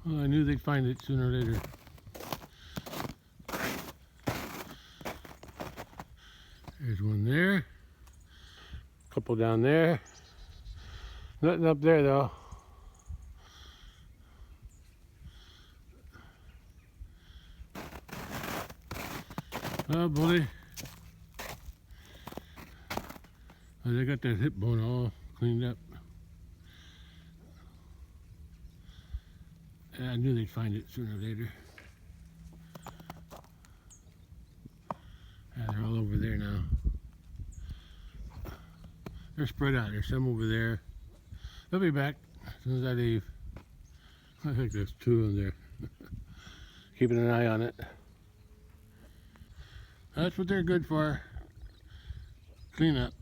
Well, I knew they'd find it sooner or later. There's one there. A couple down there. Nothing up there though. Oh, bully. Oh, they got that hip bone all cleaned up. Yeah, I knew they'd find it sooner or later. Yeah, they're all over there now. They're spread out. There's some over there. They'll be back as soon as I leave. I think there's two in there. Keeping an eye on it. That's what they're good for. Clean up.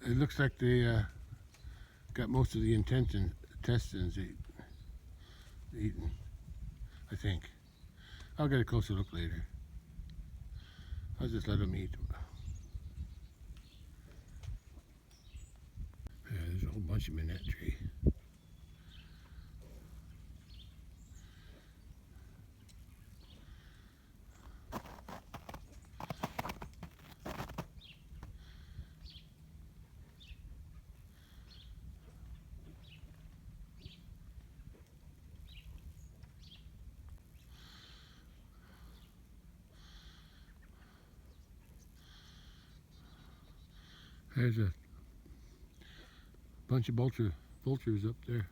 It looks like they got most of the intestines eaten, I think. I'll get a closer look later. I'll just let them eat. Yeah, there's a whole bunch of them in that tree. There's a bunch of vultures up there.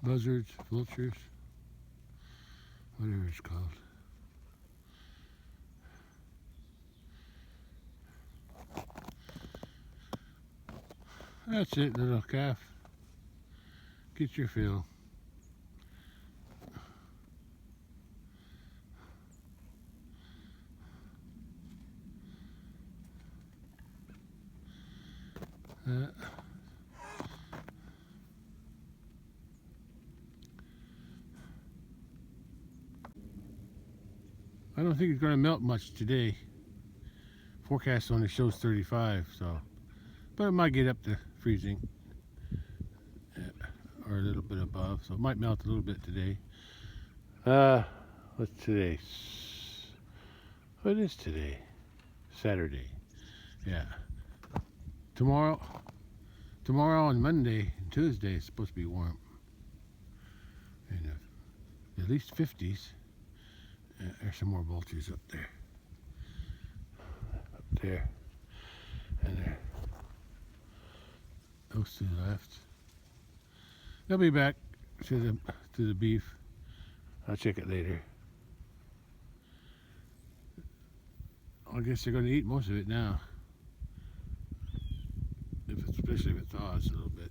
Buzzards, vultures, whatever it's called. That's it, little calf. Get your fill. I don't think it's going to melt much today. Forecast only shows 35, so, but it might get up to freezing, or a little bit above, so it might melt a little bit today. What's today? What is today? Saturday. Yeah. Tomorrow and Monday and Tuesday is supposed to be warm. And at least 50s. There's some more vultures up there. Up there. And there. Those to the left. They'll be back to the beef. I'll check it later. I guess they're going to eat most of it now. Especially if it thaws a little bit.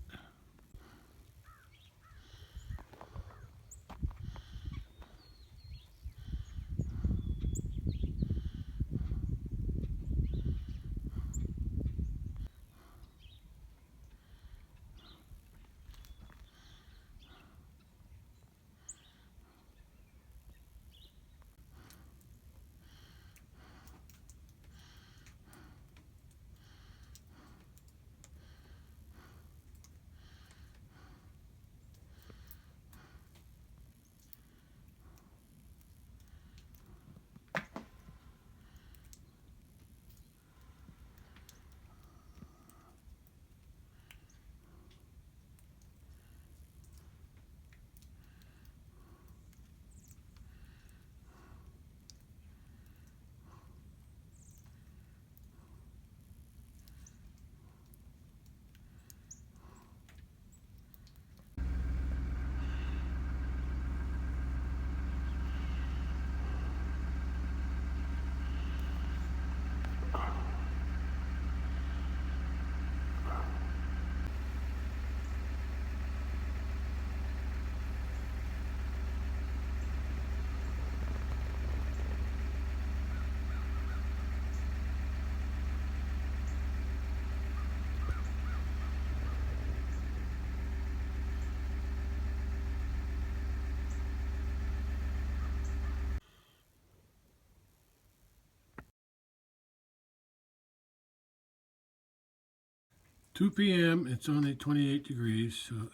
2 p.m. It's only 28 degrees, so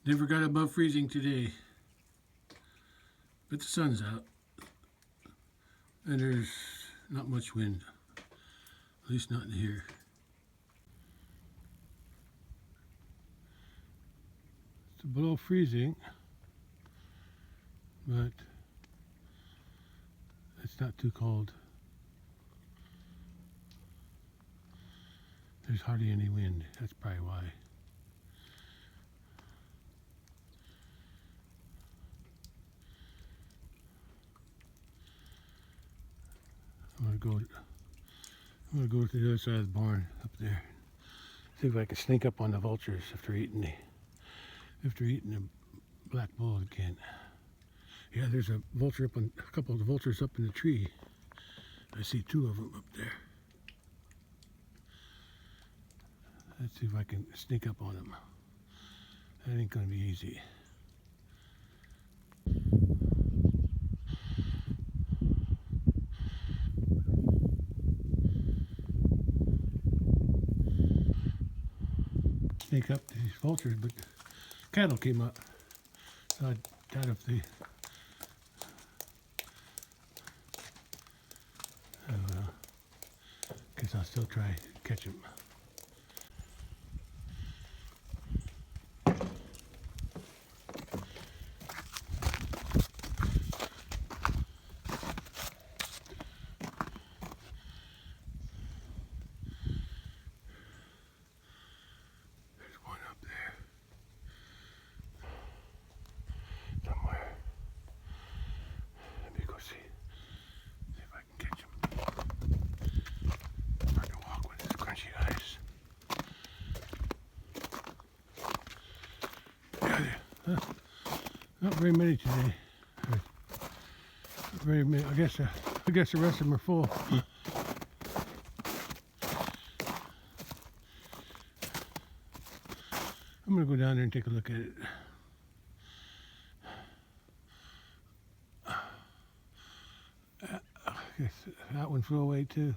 never got above freezing today. But the sun's out, and there's not much wind, at least not in here. It's below freezing, but it's not too cold. There's hardly any wind. That's probably why. I'm gonna go to the other side of the barn up there. See if I can sneak up on the vultures after eating the black bull again. Yeah, there's a couple of the vultures up in the tree. I see 2 of them up there. Let's see if I can sneak up on them. That ain't gonna be easy. Sneak up to these vultures, but cattle came up. So I doubt if they. Guess I'll still try to catch them. Not very many today. Not very many. I guess the rest of them are full. I'm gonna go down there and take a look at it. I guess that one flew away too.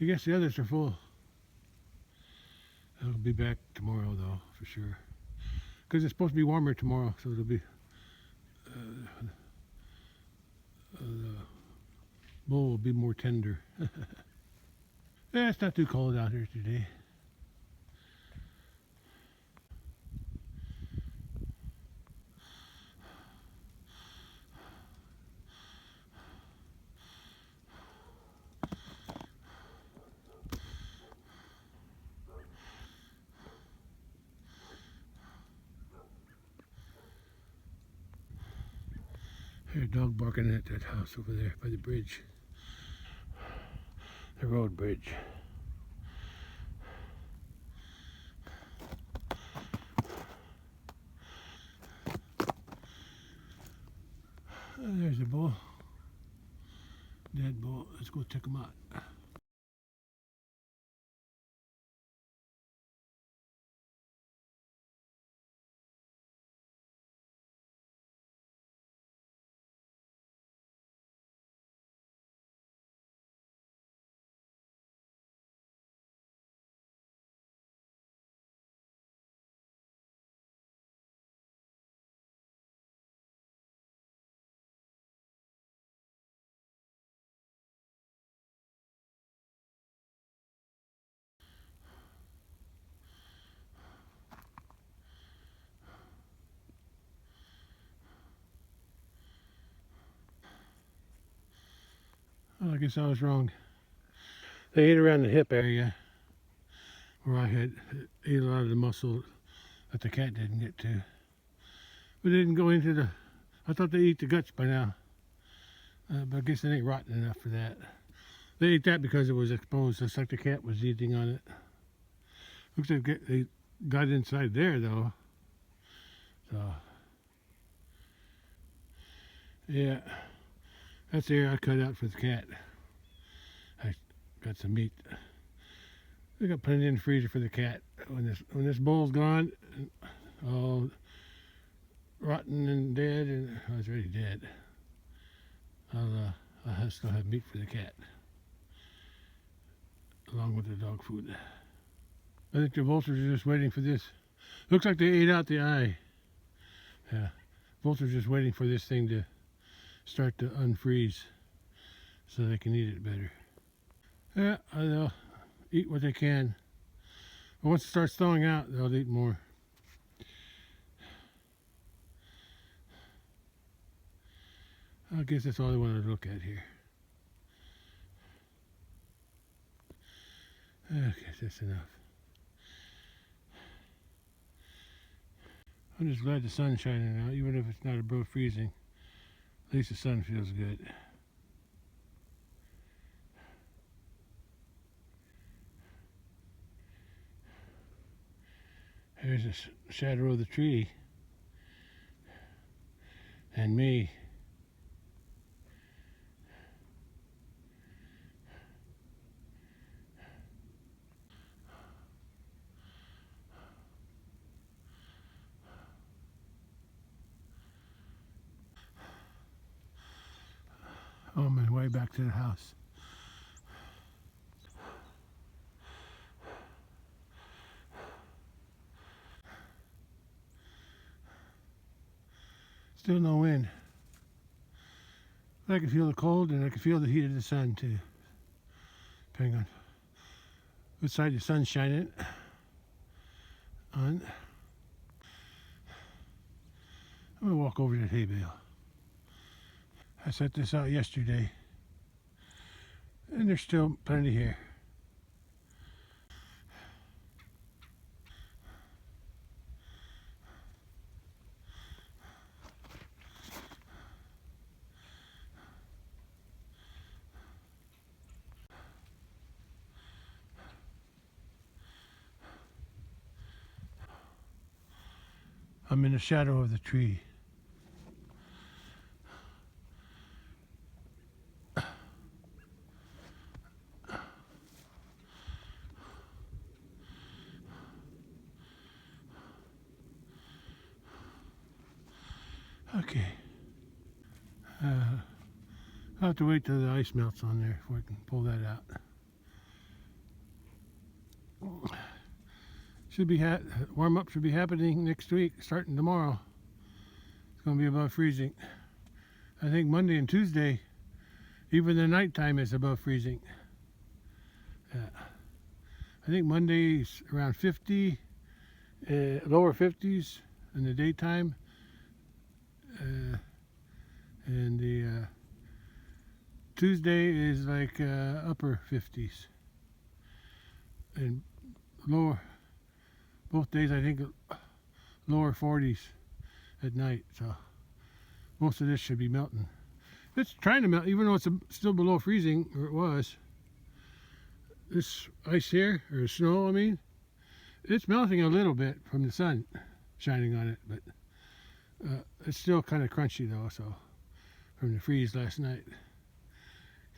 I guess the others are full. I'll be back tomorrow though, for sure. Because it's supposed to be warmer tomorrow, so it'll be the bull will be more tender. Yeah, it's not too cold out here today. I hear a dog barking at that house over there by the bridge. The road bridge. There's a bull. Dead bull. Let's go check him out. Well, I guess I was wrong. They ate around the hip area where I had ate a lot of the muscle that the cat didn't get to. But they didn't go into the. I thought they eat the guts by now. But I guess it ain't rotten enough for that. They ate that because it was exposed, just like the cat was eating on it. Looks like they got inside there though. So, yeah. That's the area I cut out for the cat. I got some meat. I got plenty in the freezer for the cat. When this bull's gone, all rotten and dead, and I was already dead. I'll still have meat for the cat. along with the dog food. I think the vultures are just waiting for this. Looks like they ate out the eye. Yeah, vultures just waiting for this thing to start to unfreeze so they can eat it better. Yeah, they'll eat what they can. But once it starts thawing out, they'll eat more. I guess that's all I wanted to look at here. Okay, that's enough. I'm just glad the sun's shining out, even if it's not above freezing. At least the sun feels good. There's the shadow of the tree. And me. On my way back to the house. Still no wind. But I can feel the cold and I can feel the heat of the sun too. Depending on which side the sun's shining on. I'm gonna walk over to the hay bale. I set this out yesterday and there's still plenty here. I'm in the shadow of the tree. Okay. I'll have to wait till the ice melts on there before I can pull that out. Should be warm up should be happening next week, starting tomorrow. It's going to be above freezing. I think Monday and Tuesday, even the nighttime is above freezing. I think Monday's around 50, lower 50s in the daytime, and the Tuesday is like upper 50s, and lower, both days I think lower 40s at night. So most of this should be melting. It's trying to melt, even though it's still below freezing, or it was. This ice here, or snow I mean, it's melting a little bit from the sun shining on it, but it's still kind of crunchy though, so from the freeze last night.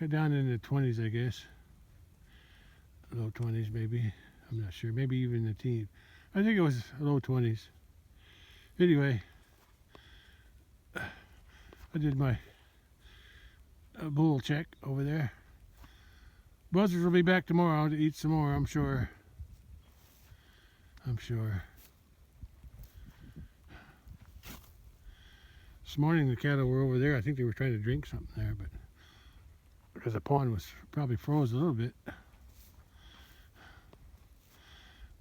Got down in the 20s, I guess. Low 20s maybe, I'm not sure, maybe even the teens. I think it was low 20s. Anyway, I did my bull check over there. Buzzards will be back tomorrow to eat some more, I'm sure. This morning the cattle were over there. I think they were trying to drink something there, but because the pond was probably froze a little bit.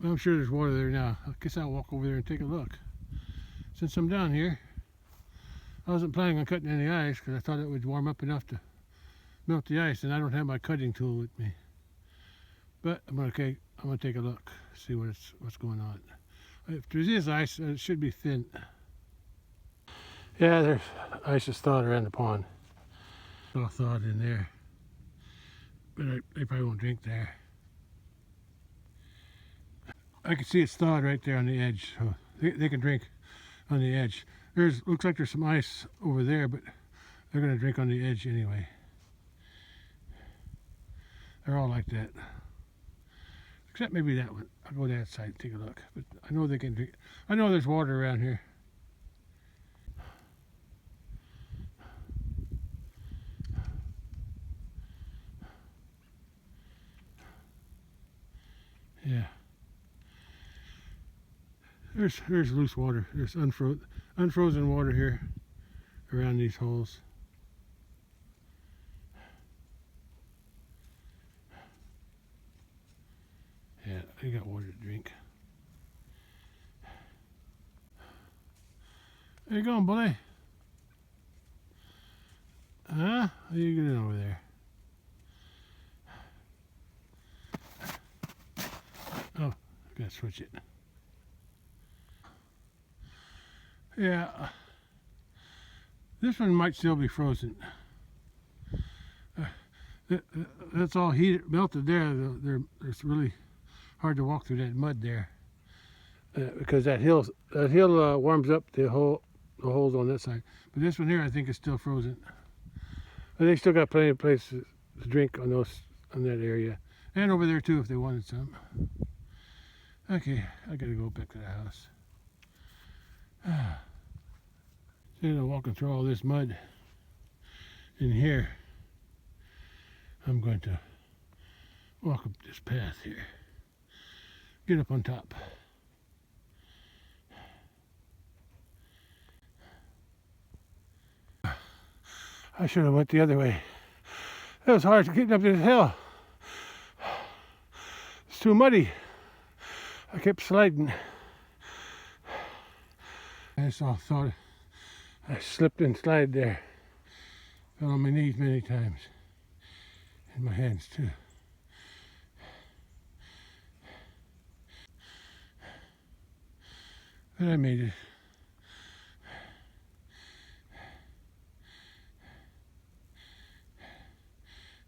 Well, I'm sure there's water there now. I guess I'll walk over there and take a look. Since I'm down here, I wasn't planning on cutting any ice because I thought it would warm up enough to melt the ice, and I don't have my cutting tool with me. But I'm gonna take a look, see what's going on. If there is ice, it should be thin. Yeah, there's ice is thawed around the pond. It's all thawed in there, but they probably won't drink there. I can see it's thawed right there on the edge, so they can drink on the edge. Looks like there's some ice over there, but they're gonna drink on the edge anyway. They're all like that, except maybe that one. I'll go to that side and take a look. But I know they can drink. I know there's water around here. Yeah. There's loose water. There's unfrozen water here around these holes. Yeah, I got water to drink. Where you going, buddy? Huh? How you getting over there? Oh, I gotta switch it. Yeah, this one might still be frozen. That's all heated, melted there. It's really hard to walk through that mud there because that hill warms up the holes on that side. But this one here, I think, is still frozen. But they still got plenty of places to drink on that area, and over there too if they wanted some. Okay, I gotta go back to the house. Instead of walking through all this mud in here, I'm going to walk up this path here. Get up on top. I should have went the other way. It was hard to get up this hill. It's too muddy. I kept sliding. I thought I slipped and slid there. Fell on my knees many times. And my hands too. But I made it.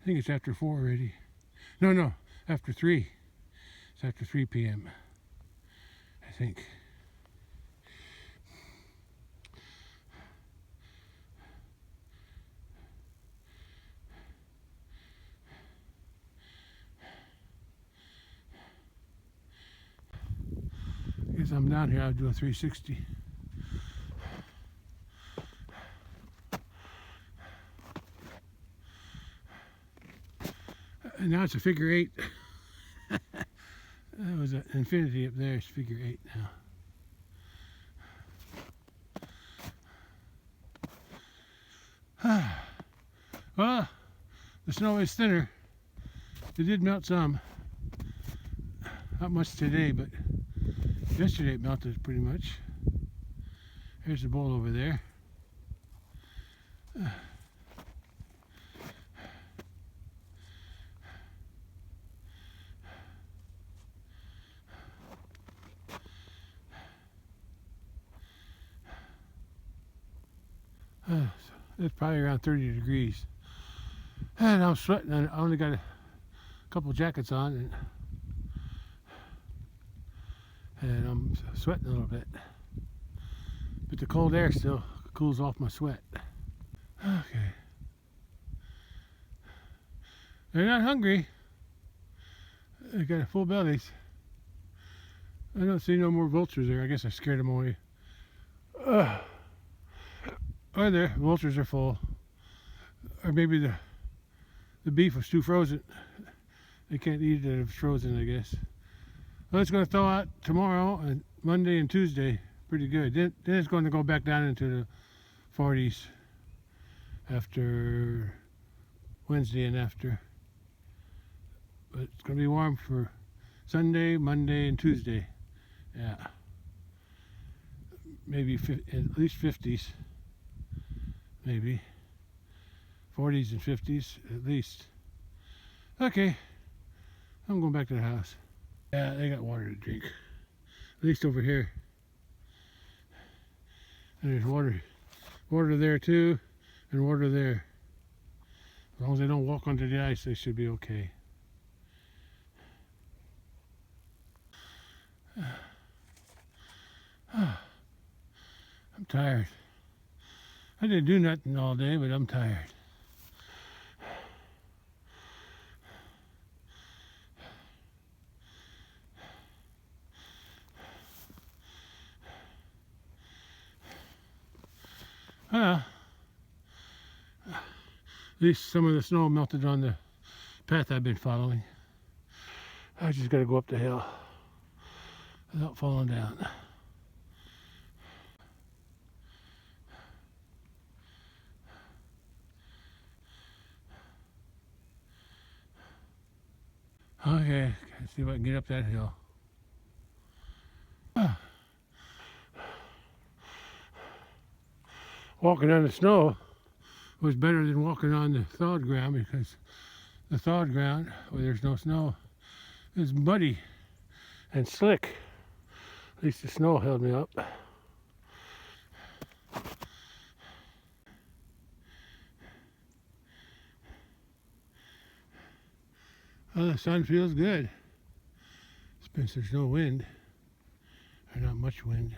I think it's after 4 already. No, after 3. It's after 3 p.m. I think. I guess I'm down here, I'll do a 360. And now it's a figure 8. That was an infinity up there, it's figure 8 now. Well, the snow is thinner. It did melt some. Not much today, but yesterday it melted pretty much. Here's the bowl over there. It's probably around 30 degrees. And I'm sweating. I only got a couple jackets on, and I'm sweating a little bit. But the cold air still cools off my sweat. Okay. They're not hungry. They got full bellies. I don't see no more vultures there. I guess I scared them away. Or there, vultures are full. Or maybe the beef was too frozen. They can't eat it if it's frozen, I guess. Well, it's going to thaw out tomorrow and Monday and Tuesday. Pretty good. Then it's going to go back down into the 40s after Wednesday and after. But it's going to be warm for Sunday, Monday, and Tuesday. Yeah. Maybe at least 50s. Maybe 40s and 50s at least. Okay, I'm going back to the house. Yeah, they got water to drink, at least over here. And there's water there too, and water there. As long as they don't walk onto the ice, they should be okay. I'm tired. I didn't do nothing all day, but I'm tired. At least some of the snow melted on the path I've been following. I just gotta go up the hill without falling down. Okay, let's see if I can get up that hill. Walking on the snow was better than walking on the thawed ground, because the thawed ground, where there's no snow, is muddy and slick. At least the snow held me up. Well, the sun feels good, since there's no wind, or not much wind.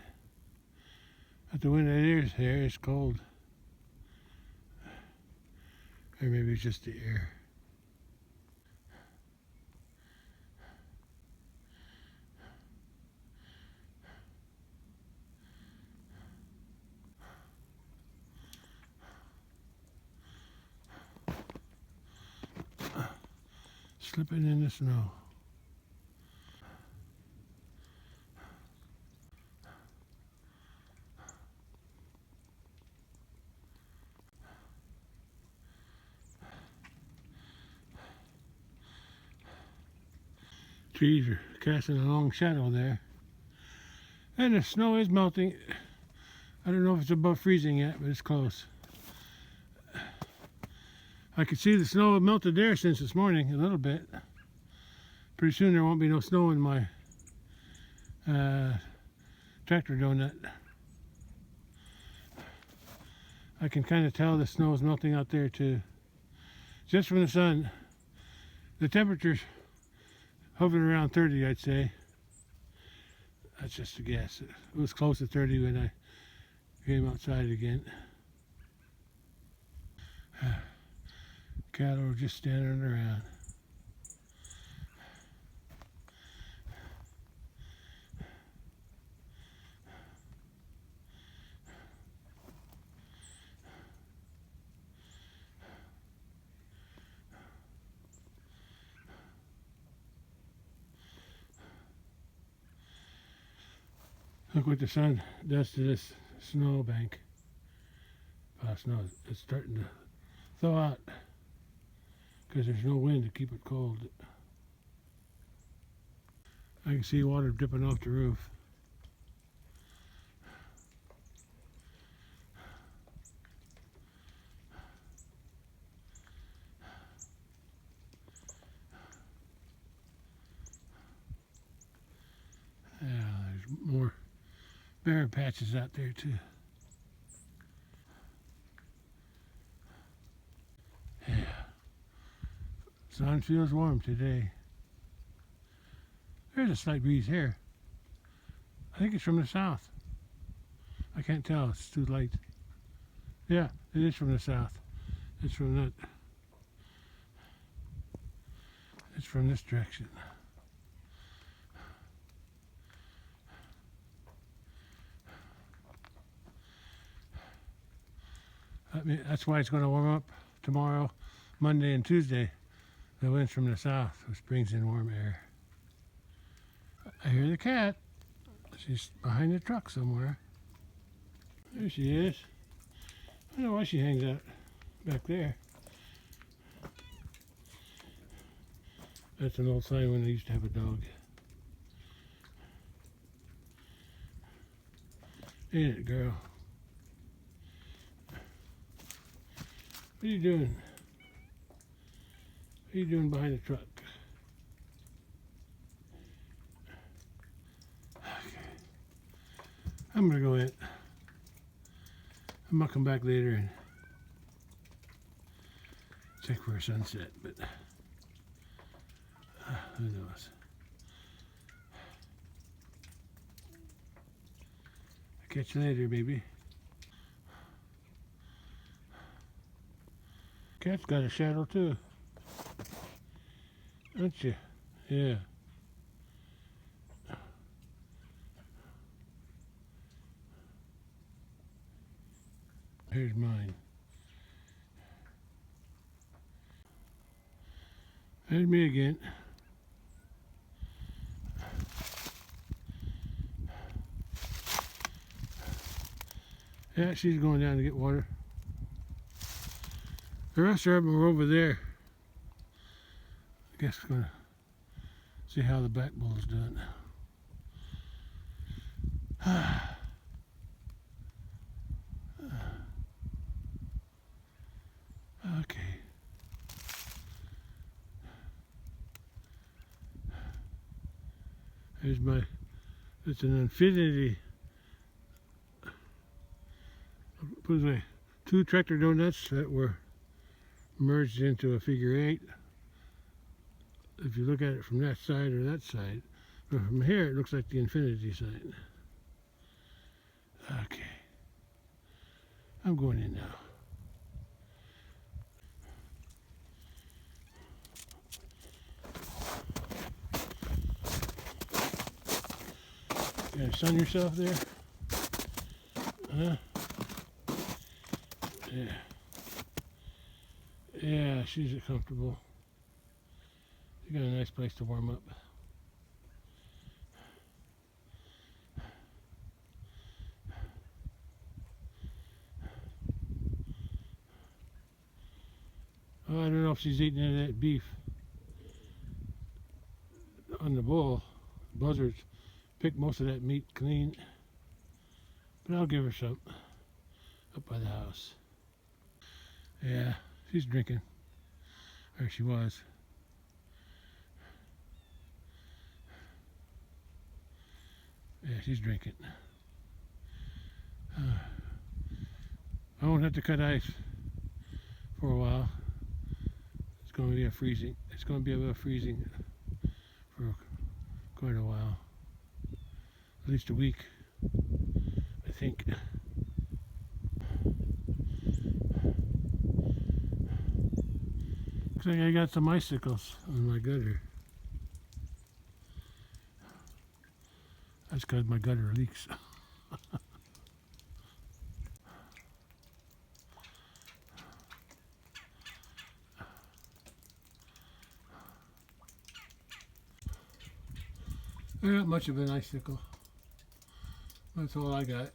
But the wind that is here is cold. Or maybe it's just the air. Slipping in the snow. Trees are casting a long shadow there. And the snow is melting. I don't know if it's above freezing yet, but it's close. I could see the snow melted there since this morning, a little bit. Pretty soon there won't be no snow in my tractor donut. I can kind of tell the snow is melting out there too. Just from the sun. The temperature's hovering around 30, I'd say. That's just a guess. It was close to 30 when I came outside again. Cattle are just standing around. Look what the sun does to this snow bank. Snow, it's starting to thaw out because there's no wind to keep it cold. I can see water dripping off the roof. Yeah, there's more bare patches out there too. Yeah. Sun feels warm today. There's a slight breeze here. I think it's from the south. I can't tell, it's too light. Yeah, it is from the south. It's from that. It's from this direction. That's why it's going to warm up tomorrow, Monday, and Tuesday. The wind's from the south, which brings in warm air. I hear the cat. She's behind the truck somewhere. There she is. I don't know why she hangs out back there. That's an old sign when I used to have a dog. Ain't it, girl? What are you doing? What are you doing behind the truck? Okay. I'm gonna go in. I'm gonna come back later and check for a sunset, but who knows? I'll catch you later, baby. Cat's got a shadow too, don't you? Yeah. Here's mine. There's me again. Yeah, she's going down to get water. The rest of them are over there. I guess we're gonna see how the black bull's doing. Okay. Here's my, it's an infinity. Put it away. 2 tractor donuts that were merged into a figure 8. If you look at it from that side or that side, but from here it looks like the infinity sign. Okay. I'm going in now. You gonna sun yourself there? Huh? Yeah. Yeah, she's comfortable. You got a nice place to warm up. Oh, I don't know if she's eating any of that beef on the bull. Buzzards pick most of that meat clean, but I'll give her some up by the house. Yeah, she's drinking, or she was. Yeah, she's drinking. I won't have to cut ice for a while. It's going to be freezing. It's going to be about freezing for quite a while. At least a week, I think. Looks like I got some icicles on my gutter. That's because my gutter leaks. Not much of an icicle. That's all I got.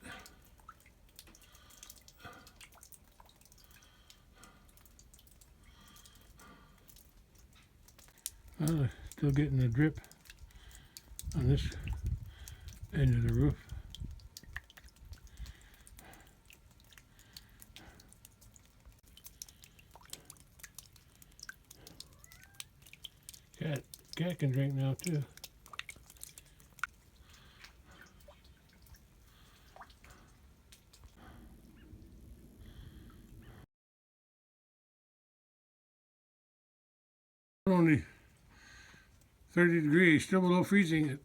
Well, still getting a drip on this end of the roof. Cat can drink now too. Only 30 degrees, still below freezing at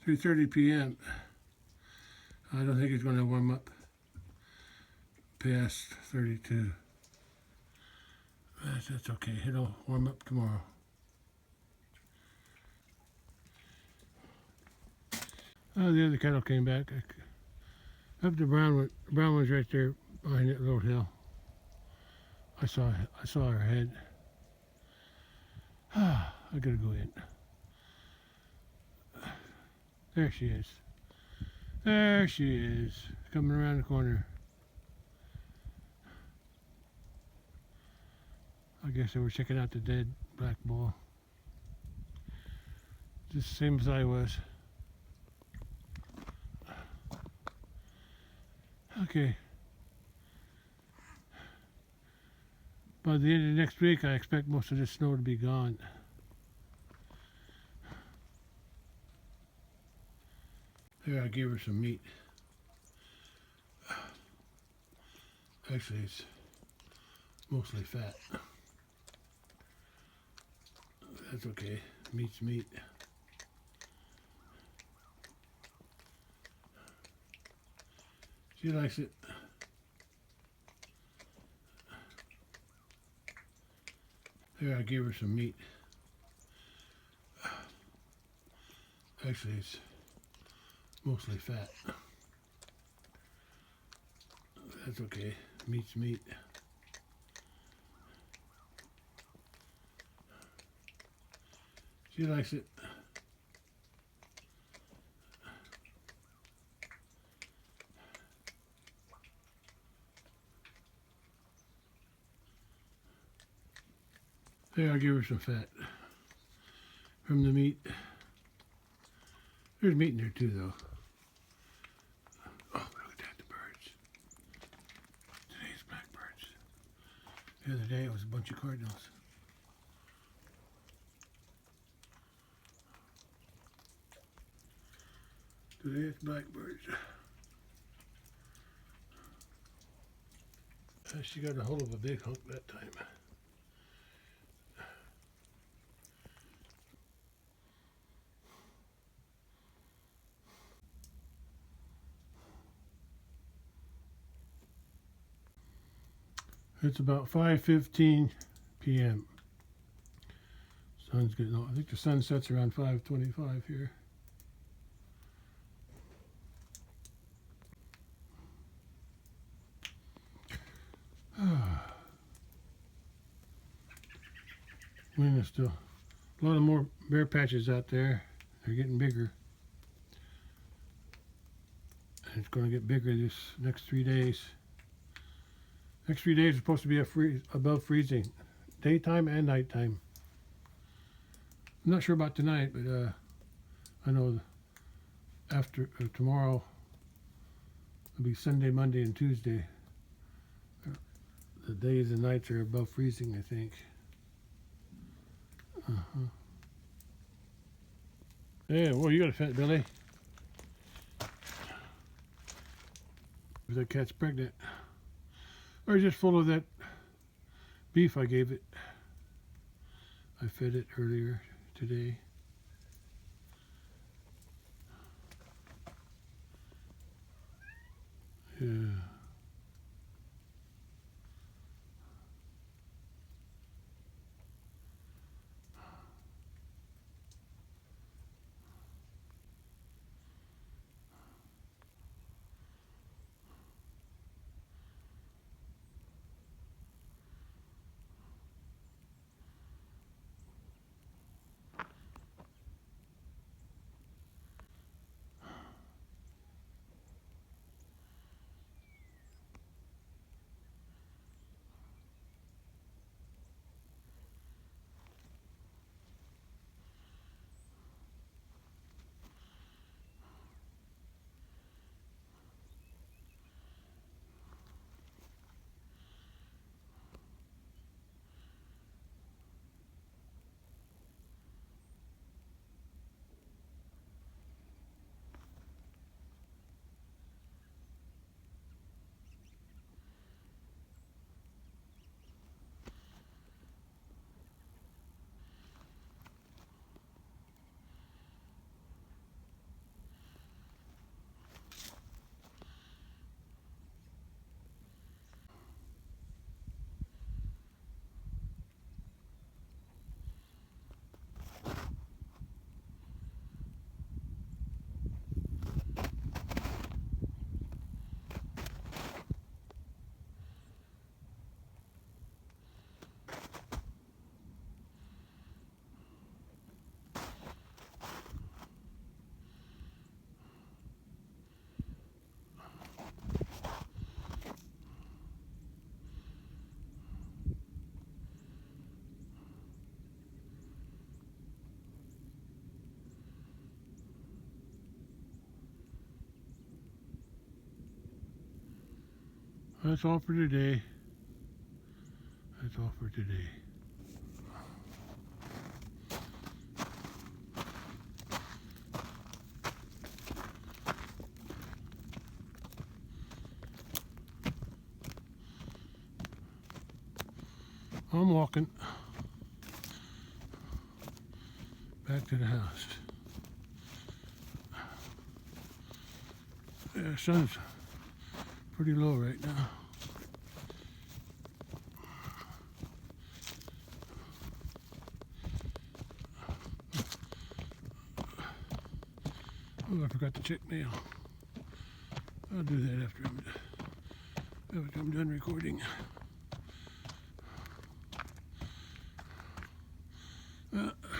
3:30 p.m. I don't think it's going to warm up past 32. That's okay. It'll warm up tomorrow. Oh, the other kettle came back. Up the brown one. The brown one's right there behind that little hill. I saw her head. I gotta go in. There she is. There she is, coming around the corner. I guess they were checking out the dead black bull. Just the same as I was. Okay. By the end of next week, I expect most of this snow to be gone. Here, I gave her some meat. Actually, it's mostly fat. That's okay. Meat's meat. She likes it. Here, I gave her some meat. Actually, it's mostly fat. That's okay. Meat's meat. She likes it. There, I'll give her some fat from the meat. There's meat in there too, though. Oh, look at that, the birds. Today's blackbirds. The other day it was a bunch of cardinals. Today it's blackbirds. She got a hold of a big hunk that time. It's about 5:15 p.m. Sun's getting on. I think the sun sets around 5:25 here. Wind is still a lot of more bare patches out there. They're getting bigger. And it's going to get bigger this next 3 days. Next 3 days are supposed to be above freezing, daytime and nighttime. I'm not sure about tonight, but I know after tomorrow, it'll be Sunday, Monday, and Tuesday. The days and nights are above freezing, I think. Yeah, well, you got a fat belly. That cat's pregnant. Or just full of that beef I gave it. I fed it earlier today. Yeah. That's all for today. That's all for today. I'm walking back to the house. The sun's pretty low right now. Oh, I forgot to check mail. I'll do that after I'm done recording.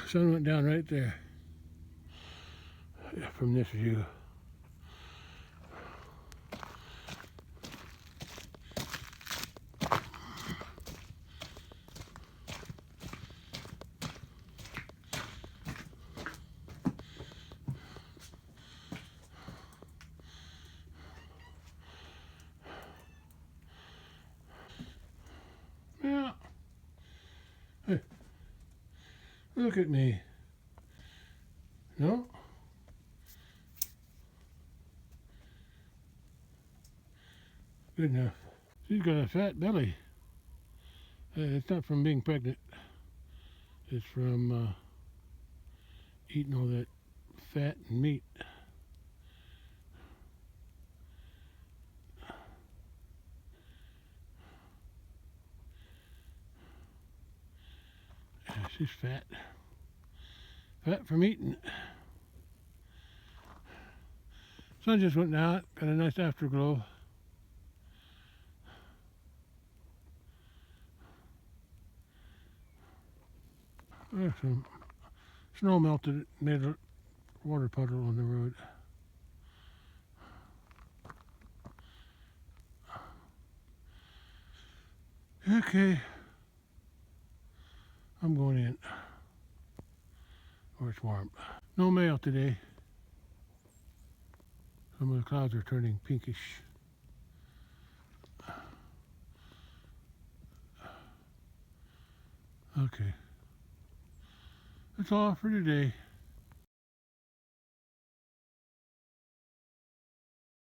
Sun went down right there from this view. Look at me. No? Good enough. She's got a fat belly. It's not from being pregnant. It's from eating all that fat and meat. Yeah, she's fat. Fat from eating. Sun just went out. Got a nice afterglow. There's some snow melted, made a water puddle on the road. Okay, I'm going in, where it's warm. No mail today. Some of the clouds are turning pinkish. Okay, that's all for today.